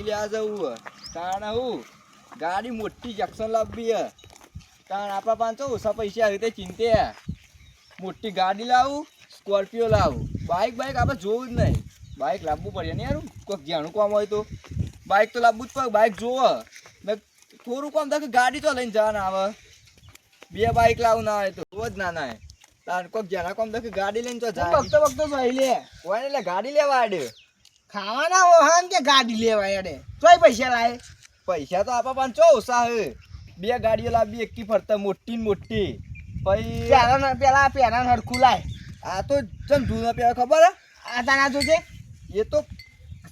ગાડી લેવા જવું કારણ હું ગાડી મોટી જંક્શન લાવવી કારણ આપણા પાંચસો ઓછા પૈસા રીતે ચિંતે મોટી ગાડી લાવું સ્કોર્પિયો લાવું બાઇક આપણે જોવું જ નહીં બાઇક લાવવું પડે ને યાર કોઈક જાણું કામ હોય તો બાઇક તો લાવવું જ પડે બાઇક જોવો ને થોડું કામ થાય કે ગાડી તો લઈને જવાના આવે બે બાઇક લાવું ના આવે તો રોજ ના ના તાર કોઈક જાણા કામ થાય કે ગાડી લઈને તો જાય વખતો જોઈ લે હોય ને એટલે ગાડી લેવા આડે ખાવાના વાહન કે ગાડી લેવા યાડે તોય પૈસા લાય પૈસા તો આપણા પાંચસો ઓછા હે બે ગાડીઓ લાવી એકી ફરતા મોટી ને મોટી પછી પેલા હરખું લાય આ તો ચમ જૂના પેલા ખબર આ તાના જોજે એ તો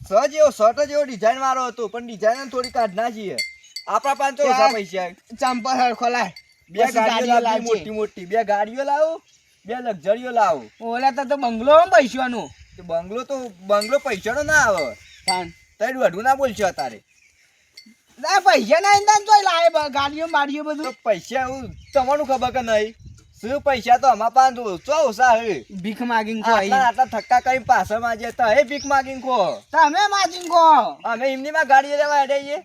સજ એવો શર્ટ જ એવો ડિઝાઇન વાળો હતો પણ ડિઝાઇન થોડી કાઢ ના છીએ આપણા પાંચસો ઓછા પૈસા ચંપલ હરખો લાય બે ગાડીઓ લાવી મોટી મોટી બે ગાડીઓ લાવું બે લક્ઝરીઓ લાવું ઓલા તો બંગલો પૈસાનું બંગલો પૈસાનો ના આવે તારે વધુ ના બોલશો તારે ના પૈસા ના ઇંદાન તોય લાય ગાડીઓ બાડીઓ બધું પૈસા હું તમારું ખબર કે નહીં શું પૈસા તો અમારા પાંચ ઓછા હે ભીખ માગીને આટલા થક્કા કરી પાછળ માજે તો હે ભીખ માગીને ખો તમે માગીને ખો અમે એમની માં ગાડી લેવા હેડે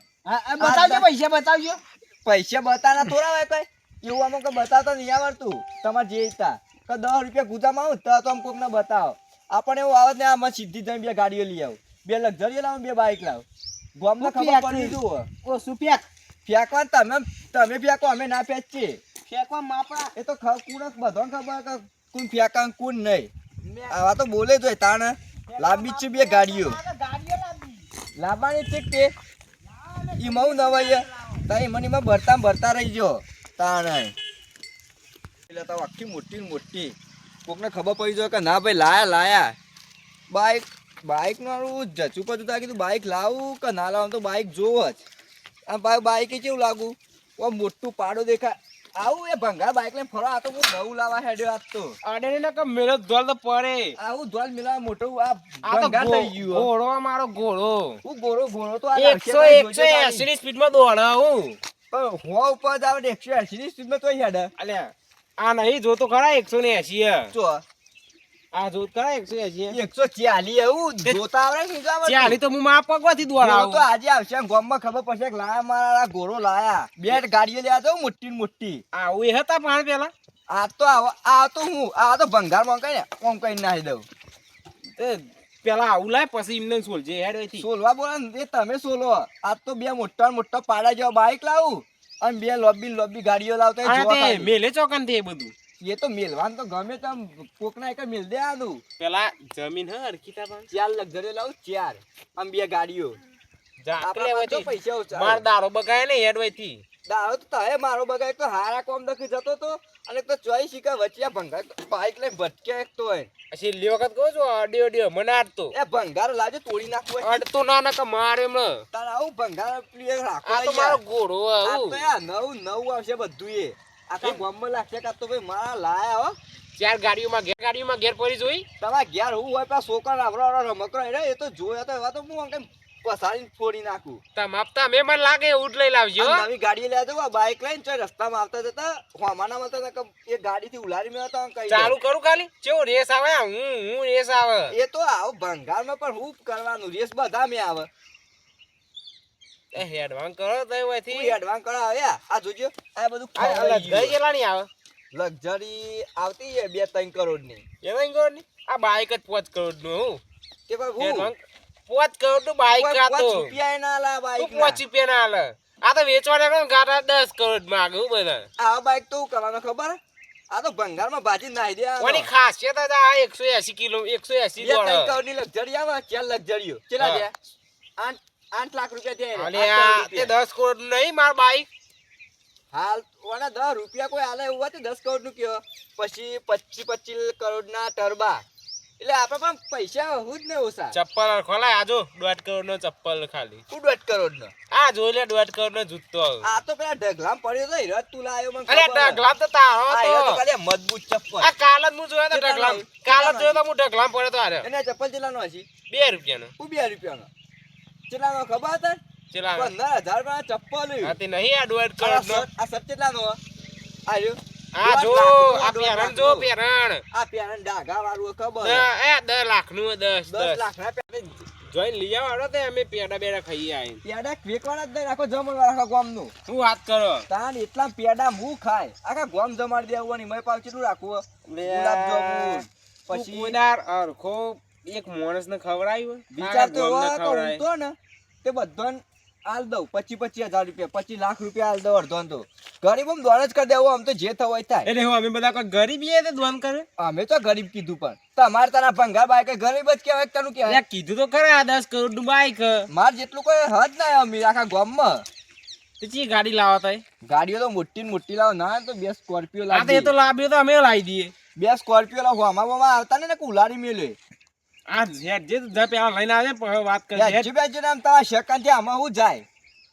બતાવજો પૈસા બતાના થોડા હોય કઈ એવું અમુક બતાવતો નહીં આવડતું તમારે જે ઈચ્છા કે 10 રૂપિયા ગુજામાં આવું તો અમ કોક ને બતાવો આપણે એવું આવે ને આમાં સીધી જઈને બે ગાડીઓ લઈ આવું બે લક્ઝરીઓ લાવું બે બાઇક લાવું ગામમાં ખબર પડી જુઓ ઓ શું ફેંકવા તમે ફેંકો અમે ના ફેંકીએ ફેંકવા માપા એ તો કુણ બધાને ખબર કે કોણ ફેંકા કોણ નહીં આવા તો બોલે જ હોય તાણ લાંબી છે બે ગાડીઓ લાવવાની છે તે એમાં નવાઈ તારી મનીમાં ભરતા રહી ગયો તાણ એટલે તો આખી મોટી મોટી કોકને ખબર પડી જાય કે ના ભાઈ લાયા બાઇક નું જચું પડતું તા કીધું બાઇક લાવું કે ના લાવું તો બાઇક જોવો જ આ ભાઈ બાઇક કેવું લાગુ મોટું પાડો દેખાય આવું એ ભંગાર બાઇક લઈને ફરો આ તો હું નવું લાવવા હેડ્યો આજ તો અડે ને કે મેલો ધોલ તો પડે આવું ધોલ મેલા મોટું આ ભંગાર થઈ ગયું ઘોડો મારો ઘોડો હું ઘોડો તો આ 180 ની સ્પીડ માં દોડે હું પણ હો ઉપર જાવ 180 ની સ્પીડ માં તો હેડે અલ્યા આ નહીં જો તો ખરા 180 જો આ જો ખરા 180 140 એવું જોતા આવડે કે જાવ 40 તો હું માં પગવાથી દોડાવ તો આજે આવશે ગામમાં ખબર પડશે કે લાયા મારા ઘોડો લાયા બે ગાડીઓ લેવા જાવ મોટી આવું એ હતા પણ પેલા આ તો ભંગાર મંગાઈ ને કોમ કઈ નાખી દઉં એ પેલા આવું લાય પછી એમને સોલજે હેડ હોયથી સોલવા બોલા એ તમે સોલો આ તો બે મોટા પાડા જેવા બાઇક લાવું અને બે લોબી ગાડીઓ લાવતા મેલે ચોકન થી બધું એ તો મેલવાન તો ગમે તેમ કોકના એક મેલ દે આનું પેલા જમીન હે અરકીતા પણ 4 લક્ઝરી લાવું 4 આમ બે ગાડીઓ જાકલે હોતી પૈસા ઓછા માર દારો બગાય ને હેડ હોયથી દારો તો તારે મારો બગાય તો હારા કોમ દખી જતો તો અને તો ચોઈ શીકા વચ્ચે ભંગાર બાઇક લઈને ભટકે એક તો હોય પછી લી વખત કહો છો અડ્યો મને આડતો એ ભંગાર લાજો તોડી નાખવો અડતો ના કે મારે એમ તાર આવું ભંગાર પ્લેયર રાખો આ તો મારો ઘોડો આવું આ તો નવું આવશે બધું એ આખા ગામમાં લાગશે કે તો ભાઈ મારા લાયા હો 4 ગાડીઓમાં ઘેર પડી જોઈ તમારા ઘેર હું હોય પા છોકરા આવરો રમકરો એ તો જોયા તો એવા તો હું કેમ પસાડીને ફોડી નાખું તમાપતા મે મને લાગે ઉડ લઈ લાવજો નવી ગાડી લેજો આ બાઇક લઈને ચોય રસ્તામાં આવતા જતા હોમાના મળતા કે એ ગાડીથી ઉલારી મે હતા કઈ ચાલુ કરું ખાલી કેવો રેસ આવે હું રેસ આવે એ તો આવ ભંગારમાં પણ હું કરવાનું રેસ બધા મે આવે એ હેડવાન કરો તઈ હોયથી હેડવાન કરો આવ્યા આ જોજો આ બધું લક્ઝરી કેટલાની આવે લક્ઝરી આવતી છે 2-3 કરોડ ની 2-3 કરોડ ની આ બાઇક જ 5 કરોડ નું હું કે ભાઈ હું 5 કરોડ નું બાઇક આ તો 5 રૂપિયા ના લા બાઇક 5 રૂપિયા ના આલે આ તો વેચવાના કોણ ગાડા 10 કરોડ માંગે હું બધા આ બાઇક તો કરવાનો ખબર આ તો ભંગારમાં ભાજી નાઈ દે કોની ખાસિયત આ 180 કિલો 180 દોડ 2-3 કરોડ ની લક્ઝરી આવે 4 લક્ઝરીઓ કેટલા દે 8 લાખ રૂપિયા દે અલે આ તે 10 કરોડ નહીં માર બાઇક હાલ ઓના 10 રૂપિયા કોઈ આલે એવું હતું 10 કરોડ નું કયો પછી 25 કરોડ ના ટર્બા એટલે આપણે પણ પૈસા હું જ ને ઓછા ચપ્પલ ખોલાય આજો 2 કરોડ નો ચપ્પલ ખાલી 2 કરોડ નો આ જોઈ લે 2 કરોડ નો જૂતો આ તો પેલા ઢગલામ પડ્યો તો હીરત તું લાયો મને અરે ઢગલામ તો તારો તો કાલે મજબૂત ચપ્પલ આ કાલ જ હું જોયો તો ઢગલામ કાલ જ જોયો તો હું ઢગલામ પડ્યો તો આરે એને ચપ્પલ ચેલાનો હશે 2 રૂપિયાનો હું 2 રૂપિયાનો ચેલાનો ખબર હતા ચેલા 15000 માં ચપ્પલ આ તે નહીં આ 2 કરોડ નો આ સબ ચેલાનો આયો આ જો આ પેરણ જો પેરણ આ પેરણ ડાઘા વાળું ખબર એ 10 લાખ નું 10 લાખ ના પેરણ જોઈને લઈ આવો તો અમે પેડા બેડા ખાઈ આવીને. પેડા વેકવાના જ નહીં, આખો જમણવાર આખા ગામનું. શું વાત કરો? તાન એટલા પેડા હું ખાય આખા ગામ જમાડી દેવું અને મેં પાવ કેટલું રાખવું ગુલાબ જાંબુ પછી પછી કોઈનાર અરખો એક માણસને ખવડાવ્યું વિચાર તો ગોમને એવો કે ખવડાય. ઊંઘતો ને તે બધાને આલ દઉં 25,000 રૂપિયા 25 લાખ રૂપિયા આલ દઉં અડધો તો ગરીબ આમ દોન જ કરી દેવું આમ તો જે થવું હોય થાય. એટલે હું અમે બધા કોઈ ગરીબી એ દોન કરે? અમે તો ગરીબ કીધું પણ તમારે તારા ભંગા બાઈક ગરીબ જ કહેવાય તનું કહેવાય. અલ્યા કીધું તો ખરા 10 કરોડનું બાઈક. માર જેટલું કોઈ હદ ના અમીર આખા ગામમાં. તો ચી ગાડી લાવો તઈ? ગાડીઓ તો મોટી ને મોટી લાવો ના તો બે સ્કોર્પિયો આ તો એ તો લાવ્યો તો અમે લાવી દઈએ. બે સ્કોર્પિયો લાવો આમાં આવતા ને ઉલાડી મેલે આ ઝેડ જે જ પેલા લઈને આવે ને પછી વાત કરી ઝેડ. આજુબાજુ નામ તમારા શેકાન થી આમાં હું જાય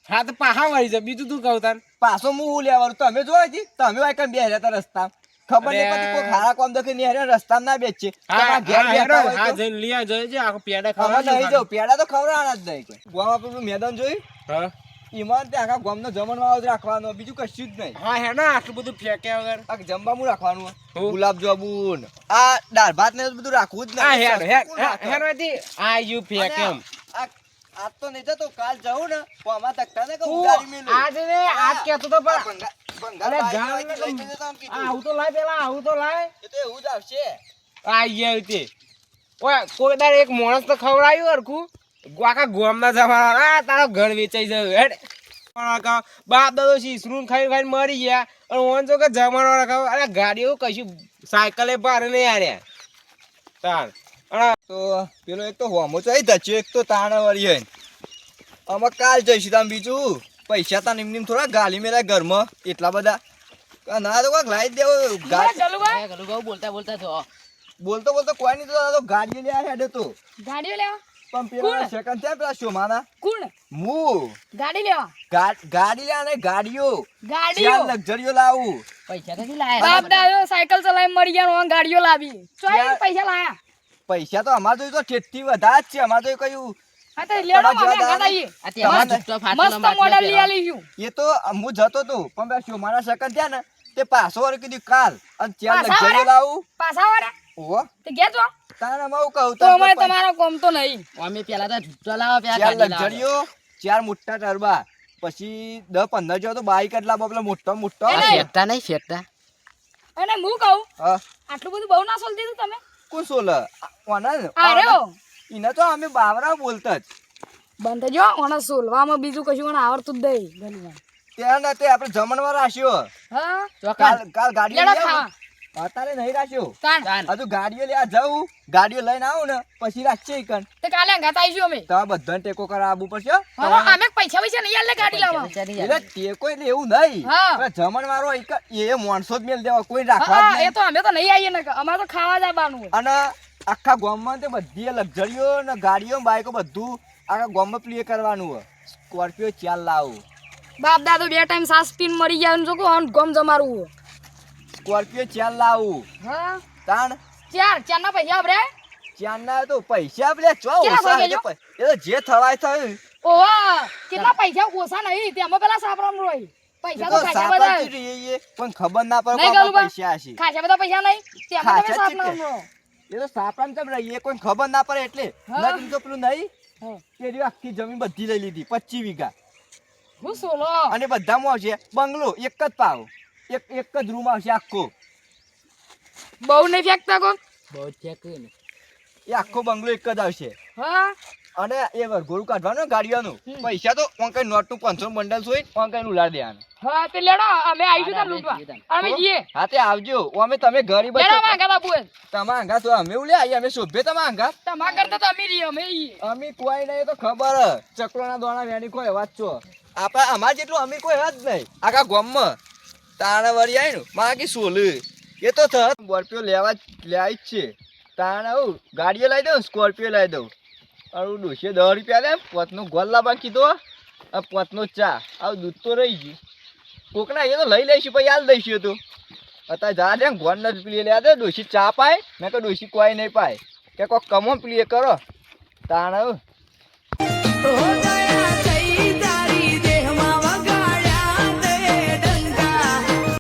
હા તો પાહા વળી જાય બીજું તું કહું તાર. પાછો હું લેવાનું તમે જોઈ હતી તમે વાય બે રહેતા રસ્તા ખબર નહીં અરે. પડતી કોઈ ખારા કોમ દખી નહીં રસ્તા ના બેચે હા ઘેર હા, બેઠા હેડો, હોય હા તો. જઈને લઈ આવજો જે આખો પેડા અમે નહીં ખાવા જાઉં પેડા તો ખવડાવવાના જ નહીં કોઈ. ગોવા પેલું મેદાન જોયું હા એમાં તે આખા ગામનો જમણવાર જ રાખવાનો બીજું કશું જ નહીં. હા હેડો આટલું બધું ફેંક્યા વગર. આ જમવાનું રાખવાનું હું? ગુલાબ જાંબુ ને આ દાળ ભાત ને એવું બધું રાખવું જ હા નહીં. હેડ હેડ સસ્તું રાખો. હેડ હેડવાથી આ યુ ફેંક એમ. આ આજ તો નહીં જતો કાલ જાઉં ને તો આમાં તકતા ને કે ઉગાડી મેલું. આજ ને આજ કહેતો તો આ પણ ભંગાર અરે બાઈક જાણ લઈને ને લઈ જતો આમ કીધું. આવું તો લાય પેલા આવું તો લાય. એ તો એવું જ આવશે. આ ગયા તે ઓય કોઈ દાડ એક માણસ તો ખવડાવ્યું હરખું આખા ગોમના જમાના આ તારો ઘર વેચાઈ જાય હેડ બાપ દાદો શીસરું ખાઈ ખાઈ મરી ગયા અને ઓન જો કે જમાનો ખાવ અરે ગાડીઓ કશું સાયકલે ભારે નહીં આર્યા તાર અને તો પેલો એક તો હોમો ચાઈ ધચ્યો એક તો તાણ વળી હે અમે કાલ જઈશું તામ બીજું પૈસા તા નિમ થોડા ગાલી મેલા ઘરમાં એટલા બધા ના તો કોઈક લાવી દેવો બોલતો બોલતો કોઈ નહીં તો ગાડીઓ લે હેડે તો ગાડીઓ લેવા પણ પેલા કોણ? સેકન્ડ થયા પેલા શોમાના કોણ હું ગાડી લેવા ગાડી લે ને ગાડીઓ ગાડીઓ ચાર લક્ઝરીઓ લાવું બાપ દાદો સાયકલ ચલાવી મરી ગયા નો ગાડીઓ લાવી ચોય યાર. પૈસા લાયા પૈસા તો અમાર તો ઠેઠથી વધારે જ છે અમાર તો કયું હા તો લેડો તમારા અમે જેવા ગાડીએ મસ્ત મોડલ લઈ આલીશું એ તો હું જતો તો પણ પેલા શોમાના સેકન્ડ થયા ને તે પાછો વાર કીધું કાલ અને ચાર પાછા લક્ઝરીઓ વાળા? લાવું પાછા વાળા ઓહો તે ગયા છો તારે હું કહું તો અમારે તમારો કોમ તો નહીં ચાર લક્ઝરીઓ ચાર મોટા ટરબા પછી 10-15 જેવો તો બાઈક એટલા પેલા મોટો મોટો એટલે- અને હું કહું હા આટલું બધું બહુ ના સોલ દીધું તમે કોણ સોલ આર્યો એને તો અમે બાવરા બોલતા જ બંધ જો ઓને સોલવામાં બીજું કશું મને આવડતું જ નહીં ઘણીવાર. ત્યાં ને તે આપણે જમણવાર રાખ્યો હા કાલ ગાડીઓ લેડો લઈ આવું. ખાવા અત્યારે નહીં રાખ્યો તાણ હજુ ગાડીઓ લેવા જાઉં ગાડીઓ લઈને આવું ને પછી રાખશે ઈકન તે કાલે અંગાત આવીશું અમે તમારે બધાને ટેકો કરવા આવવું પડશે હો. હા અમે પૈસા નહીં આલે ગાડી લાવવા એટલે ટેકો એટલે એવું નહીં હા. પણ જમણવારો એ માણસો જ મેલ દેવા કોઈ રાખવા જ હા એ નહીં તો અમે તો નહીં આવીએ ને અમારે તો ખાવા જ આવવાનું હોય. અને આખા ગામમાં તે બધી લક્ઝરીઓ ને ગાડીઓ ને બાઈકો બધું આખા ગામમાં પ્લે કરવાનું હોય સ્કોર્પિયો ચાલ લાવું બાપ દાદો બે ટાઈમ સાસ પીન મરી જાય ને જો કોણ ગમ જમારું હોય. સ્કોર્પિયો ચાલ લાવું હા તાણ ચાર ના પૈસા આપડે ચાર ના તો પૈસા આપણે ચો કેટલા ઓછા પૈસા એટલે એ તો જે થવાય થયું ઓહો કેટલા પૈસા ઓછા નહીં તેમાં પેલા સાપરાનું રોય પૈસા તો ખાસા બધા સાપરથી રહીએ, પણ ખબર ના પડે નહીં કોના ગલુબા. પૈસા હશે ખાસા બધા પૈસા નહીં તેમાં તમે ખાસા જ સાપરાનું છે. રો એ તો સાપરામાં ચમ રહીએ કોઈ ખબર ના પડે એટલે હા. નથી તો પેલું નહીં હા. તે રહ્યું આખી જમીન બધી લઈ લીધી 25 વીઘા હું સોલો અને બધામાં આવશે બંગલો એક જ પાવ એક જ રૂમ આવશે આખો બહુ નહીં ફેંકતા કોક એ આખો બંગલો એક જ આવશે હા અને એ વરઘોડું કાઢવાનું ગાડીઓનું હમ. પૈસા તો ઓંકઈ નોટનું 500 બંડલ સોઈ ઓંકઈ ઉલાડ દેવાનું હા તે લેડો અમે આવીશું તાર લૂંટવા અમે જઈએ હા તે આવજો અમે તમે ગરીબ જ લેડો છો. માંગા બાબુ તમારા આંગા તો અમે ઉલે આવીએ અમે શોભે તમારા આંગા તમારા કરતા તો અમે રહીએ અમે ઈ. અમે કોઈ નહીં તો ખબર હ. ચકલોના દોણા વેણી કોઈ વાત છો આપણા અમાર જેટલું અમે કોઈ જ નહીં આખા ગામમાં તાણે વળી આવી ને માગી સોલ એ તો થત સ્કોર્પિયો લેવા જ છે તાણે હું ગાડીઓ લાવી દઉં સ્કોર્પિયો લાવી દઉં અને ડોશે 10 રૂપિયા લે પોતનો ગોલ લાવવા કીધો અને પોતનો ચા આવું દૂધ તો રહી ગયું કોકના એ તો લઈ લઈશું પછી હાલ દઈશું તો અત્યારે જા દે ગોળ ન પીએ લે દે ડોશી ચા પાય મેં કહ્યું ડોશી કોઈ નહીં પાય કે કોક કમો પીએ કરો તાણે હો જાય